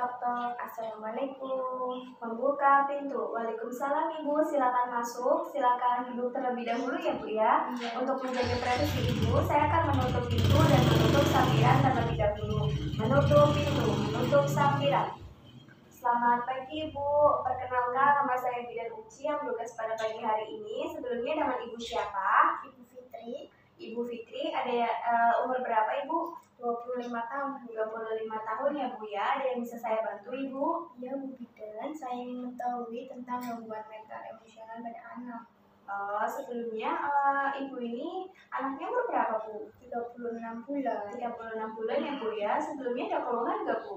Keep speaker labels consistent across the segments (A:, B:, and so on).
A: tok-tok. Assalamualaikum. Membuka pintu. Waalaikumsalam Ibu. Silakan masuk. Silakan duduk terlebih dahulu ya Bu ya.
B: Iya.
A: Untuk menjaga privasi Ibu, saya akan menutup pintu dan menutup sampiran terlebih dahulu. Menutup pintu. Menutup sampiran. Selamat pagi Ibu. Perkenalkan, nama saya Bidan Uci yang bertugas pada pagi hari ini. Sebelumnya nama Ibu siapa?
B: Ibu Fitri,
A: Ibu Fitri. Ada umur berapa Ibu?
B: 25 tahun.
A: 25 tahun ya Bu ya. Ada yang bisa saya bantu Ibu?
B: Ya Bu Bidan, saya ingin mengetahui tentang gangguan mental emosional pada anak.
A: Sebelumnya Ibu ini anaknya umur berapa Bu?
B: 36 bulan.
A: 36 bulan ya Bu ya. Sebelumnya ada keluhan nggak Bu?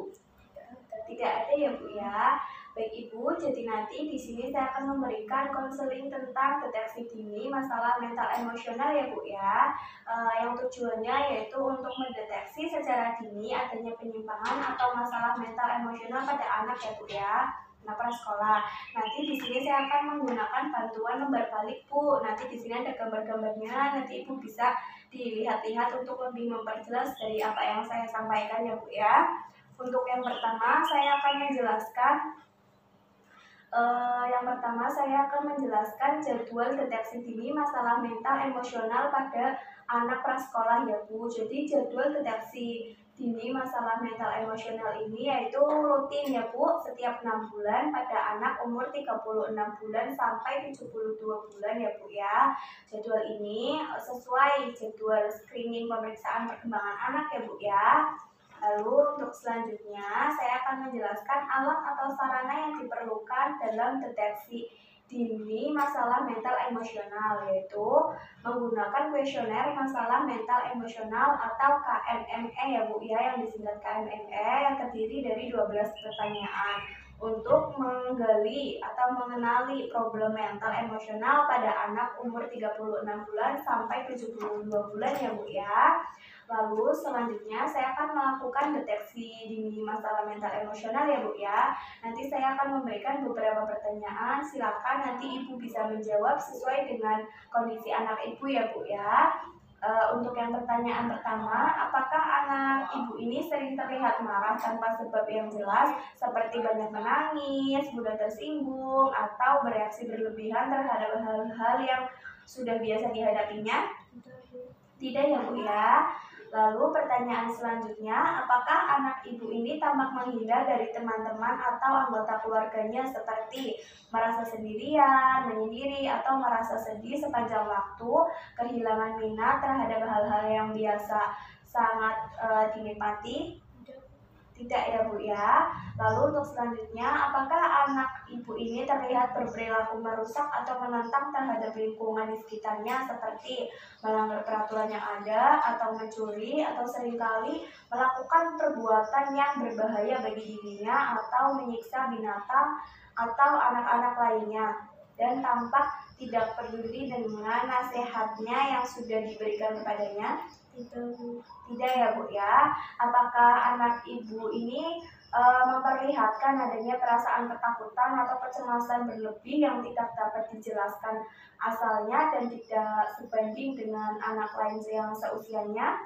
B: Tidak
A: Tidak
B: ada.
A: ada ya Bu ya. Baik Ibu, jadi nanti di sini saya akan memberikan konseling tentang deteksi dini masalah mental emosional ya Bu ya. Yang tujuannya yaitu untuk mendeteksi secara dini adanya penyimpangan atau masalah mental emosional pada anak ya Bu ya. Anak prasekolah. Nanti di sini saya akan menggunakan bantuan lembar balik Bu. Nanti di sini ada gambar-gambarnya. Nanti Ibu bisa dilihat-lihat untuk lebih memperjelas dari apa yang saya sampaikan ya Bu ya. Untuk yang pertama saya akan menjelaskan jadwal deteksi dini masalah mental emosional pada anak prasekolah ya Bu. Jadi jadwal deteksi dini masalah mental emosional ini yaitu rutin ya Bu, setiap 6 bulan pada anak umur 36 bulan sampai 72 bulan ya Bu ya. Jadwal ini sesuai jadwal screening pemeriksaan perkembangan anak ya Bu ya. Lalu untuk selanjutnya saya akan menjelaskan alat atau sarana yang diperlukan dalam deteksi dini masalah mental emosional, yaitu menggunakan kuesioner masalah mental emosional atau KMME ya Bu ya, yang disingkat KMME, yang terdiri dari 12 pertanyaan untuk menggali atau mengenali problem mental emosional pada anak umur 36 bulan sampai 72 bulan ya Bu ya. Lalu selanjutnya saya akan melakukan deteksi dini masalah mental emosional ya Bu ya. Nanti saya akan memberikan beberapa pertanyaan, silakan nanti Ibu bisa menjawab sesuai dengan kondisi anak Ibu ya Bu ya. Untuk yang pertanyaan pertama, apakah anak Ibu ini sering terlihat marah tanpa sebab yang jelas, seperti banyak menangis, mudah tersinggung, atau bereaksi berlebihan terhadap hal-hal yang sudah biasa dihadapinya? Tidak ya Bu ya. Lalu pertanyaan selanjutnya, apakah anak Ibu ini tampak menghindar dari teman-teman atau anggota keluarganya seperti merasa sendirian, menyendiri, atau merasa sedih sepanjang waktu, kehilangan minat terhadap hal-hal yang biasa sangat dinikmati? Tidak ya Bu ya. Lalu untuk selanjutnya, apakah anak Ibu ini terlihat berperilaku merusak atau menentang terhadap lingkungan di sekitarnya seperti melanggar peraturan yang ada, atau mencuri, atau seringkali melakukan perbuatan yang berbahaya bagi dirinya, atau menyiksa binatang atau anak-anak lainnya, dan tampak tidak peduli dengan nasihatnya yang sudah diberikan kepadanya? Tidak ya Bu ya. Apakah anak Ibu ini memperlihatkan adanya perasaan ketakutan atau kecemasan berlebih yang tidak dapat dijelaskan asalnya dan tidak sebanding dengan anak lain yang seusianya?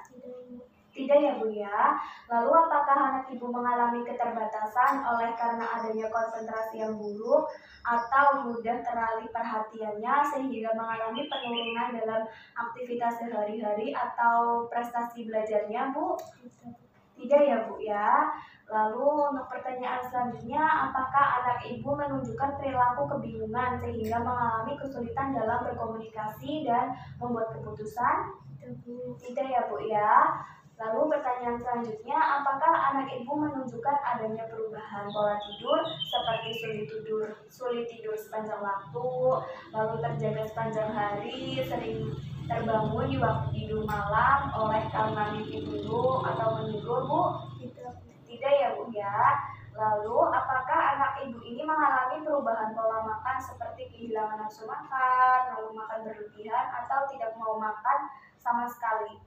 A: Tidak ya Bu ya. Lalu apakah anak Ibu mengalami keterbatasan oleh karena adanya konsentrasi yang buruk atau mudah teralih perhatiannya sehingga mengalami penurunan dalam aktivitas sehari-hari atau prestasi belajarnya Bu? Tidak ya Bu ya. Lalu untuk pertanyaan selanjutnya, apakah anak Ibu menunjukkan perilaku kebingungan sehingga mengalami kesulitan dalam berkomunikasi dan membuat keputusan? Tidak ya Bu ya. Lalu pertanyaan selanjutnya, apakah anak Ibu menunjukkan adanya perubahan pola tidur seperti sulit tidur sepanjang waktu, lalu terjaga sepanjang hari, sering terbangun di waktu tidur malam oleh karena mimpi buruk atau menidur Bu? Tidak ya Bu ya. Lalu apakah anak Ibu ini mengalami perubahan pola makan seperti kehilangan nafsu makan, lalu makan berlebihan, atau tidak mau makan sama sekali?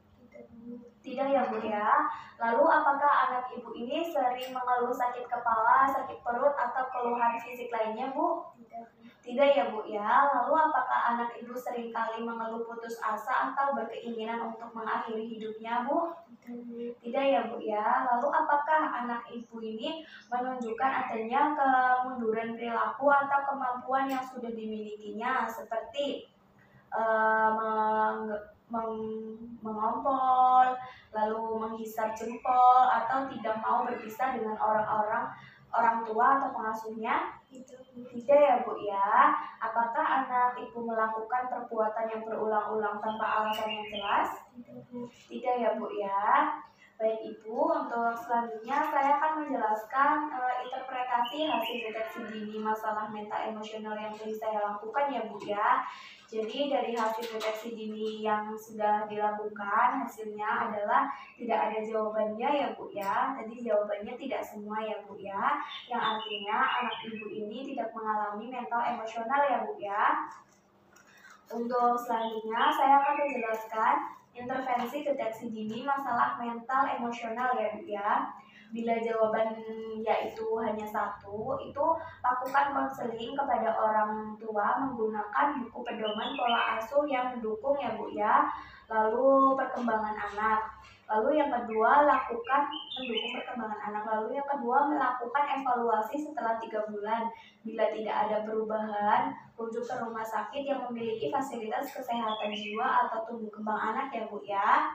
A: Tidak ya Bu ya. Lalu apakah anak Ibu ini sering mengeluh sakit kepala, sakit perut, atau keluhan fisik lainnya Bu? Tidak ya Bu ya. Lalu apakah anak Ibu seringkali mengeluh putus asa atau berkeinginan untuk mengakhiri hidupnya Bu?
B: Betul, Bu.
A: Tidak ya Bu ya. Lalu apakah anak Ibu ini menunjukkan adanya kemunduran perilaku atau kemampuan yang sudah dimilikinya seperti eh, meng- mengompol, lalu menghisap jempol atau tidak mau berpisah dengan orang tua atau pengasuhnya?
B: Itu, Bu.
A: Tidak ya Bu ya. Apakah anak Ibu melakukan perbuatan yang berulang-ulang tanpa alasan yang jelas?
B: Tidak, Bu.
A: Tidak ya Bu ya. Baik Ibu, untuk selanjutnya saya akan menjelaskan interpretasi hasil deteksi dini masalah mental emosional yang tadi saya lakukan ya Bu ya. Jadi dari hasil deteksi dini yang sudah dilakukan, hasilnya adalah tidak ada jawabannya ya Bu ya. Tadi jawabannya tidak semua ya Bu ya. Yang artinya anak Ibu ini tidak mengalami mental emosional ya Bu ya. Untuk selanjutnya saya akan menjelaskan intervensi deteksi dini masalah mental emosional ya Bu ya. Bila jawaban yaitu hanya satu, itu lakukan konseling kepada orang tua menggunakan buku pedoman pola asuh yang mendukung ya Bu ya. Lalu perkembangan anak. Lalu yang kedua lakukan mendukung perkembangan anak. Lalu yang kedua melakukan evaluasi setelah 3 bulan. Bila tidak ada perubahan, rujuk ke rumah sakit yang memiliki fasilitas kesehatan jiwa atau tumbuh kembang anak ya Bu ya.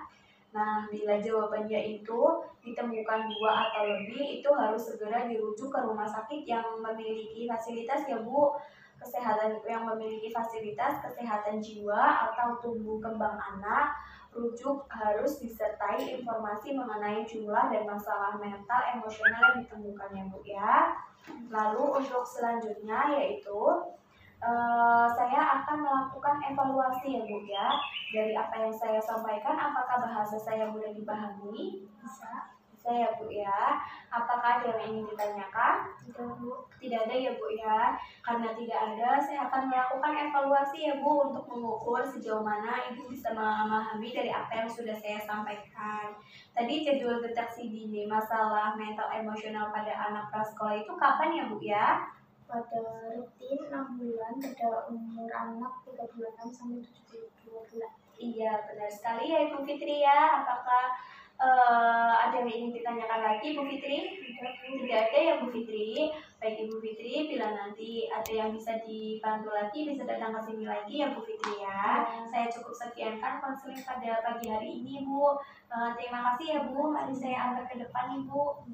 A: Nah, bila jawabannya itu ditemukan 2 atau lebih, itu harus segera dirujuk ke rumah sakit yang memiliki fasilitas ya Bu, kesehatan yang memiliki fasilitas kesehatan jiwa atau tumbuh kembang anak. Rujuk harus disertai informasi mengenai jumlah dan masalah mental emosional yang ditemukan ya Bu ya. Lalu untuk selanjutnya yaitu saya akan melakukan evaluasi ya Bu ya. Dari apa yang saya sampaikan, apakah bahasa saya mudah dipahami?
B: Bisa.
A: Bisa ya Bu ya. Apakah ada yang ingin ditanyakan?
B: Tidak, Bu.
A: Tidak ada ya Bu ya. Karena tidak ada, saya akan melakukan evaluasi ya Bu untuk mengukur sejauh mana Ibu bisa memahami dari apa yang sudah saya sampaikan. Tadi jadwal deteksi dini masalah mental emosional pada anak prasekolah itu kapan ya Bu ya?
B: Pada rutin 6 bulan pada umur anak 36 sampai 72 bulan.
A: Iya, benar sekali ya Ibu Fitri ya. Apakah ada yang ingin ditanyakan lagi Bu Fitri? Tidak ada ya Bu Fitri. Baik Ibu Fitri, bila nanti ada yang bisa dibantu lagi, bisa datang ke sini lagi ya Bu Fitri ya. Saya cukup sekiankan konseling pada pagi hari ini Bu. Terima kasih ya Bu. Mari saya antar ke depan Ibu.